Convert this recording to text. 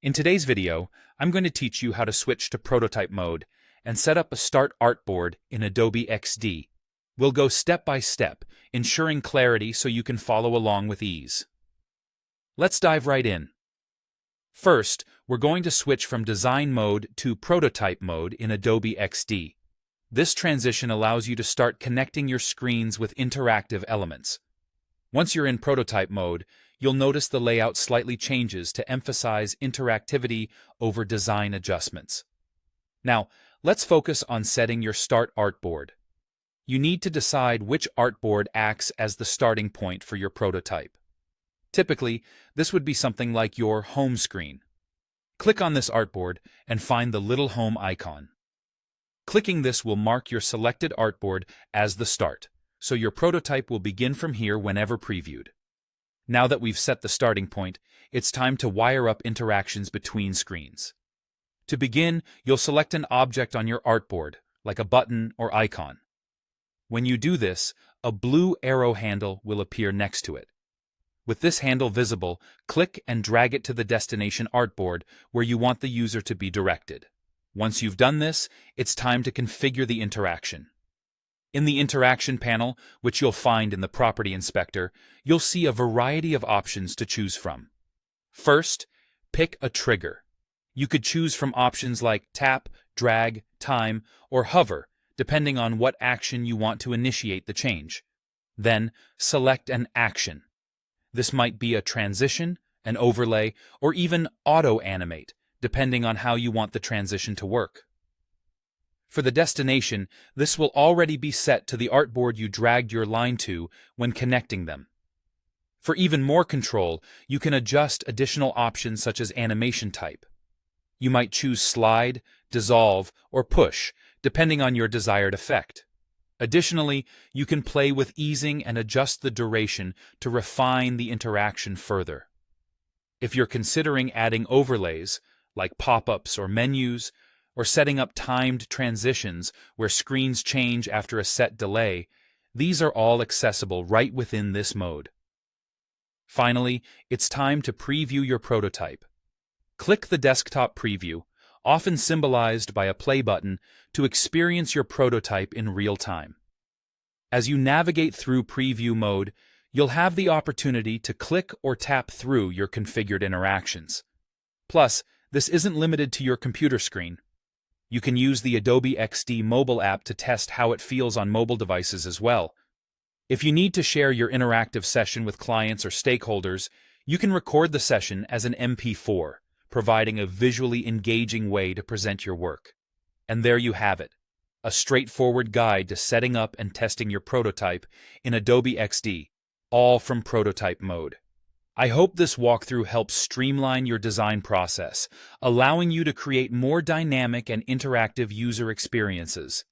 In today's video, I'm going to teach you how to switch to prototype mode and set up a Start artboard in Adobe XD. We'll go step by step, ensuring clarity so you can follow along with ease. Let's dive right in. First, we're going to switch from design mode to prototype mode in Adobe XD. This transition allows you to start connecting your screens with interactive elements. Once you're in prototype mode, you'll notice the layout slightly changes to emphasize interactivity over design adjustments. Now, let's focus on setting your Start artboard. You need to decide which artboard acts as the starting point for your prototype. Typically, this would be something like your home screen. Click on this artboard and find the little home icon. Clicking this will mark your selected artboard as the start, so your prototype will begin from here whenever previewed. Now that we've set the starting point, it's time to wire up interactions between screens. To begin, you'll select an object on your artboard, like a button or icon. When you do this, a blue arrow handle will appear next to it. With this handle visible, click and drag it to the destination artboard where you want the user to be directed. Once you've done this, it's time to configure the interaction. In the Interaction panel, which you'll find in the Property Inspector, you'll see a variety of options to choose from. First, pick a trigger. You could choose from options like tap, drag, time, or hover, depending on what action you want to initiate the change. Then, select an action. This might be a transition, an overlay, or even auto-animate, depending on how you want the transition to work. For the destination, this will already be set to the artboard you dragged your line to when connecting them. For even more control, you can adjust additional options such as animation type. You might choose slide, dissolve, or push, depending on your desired effect. Additionally, you can play with easing and adjust the duration to refine the interaction further. If you're considering adding overlays, like pop-ups or menus, or setting up timed transitions where screens change after a set delay, these are all accessible right within this mode. Finally, it's time to preview your prototype. Click the desktop preview, often symbolized by a play button, to experience your prototype in real time. As you navigate through preview mode, you'll have the opportunity to click or tap through your configured interactions. Plus, this isn't limited to your computer screen. You can use the Adobe XD mobile app to test how it feels on mobile devices as well. If you need to share your interactive session with clients or stakeholders, you can record the session as an MP4, providing a visually engaging way to present your work. And there you have it, a straightforward guide to setting up and testing your prototype in Adobe XD, all from prototype mode. I hope this walkthrough helps streamline your design process, allowing you to create more dynamic and interactive user experiences.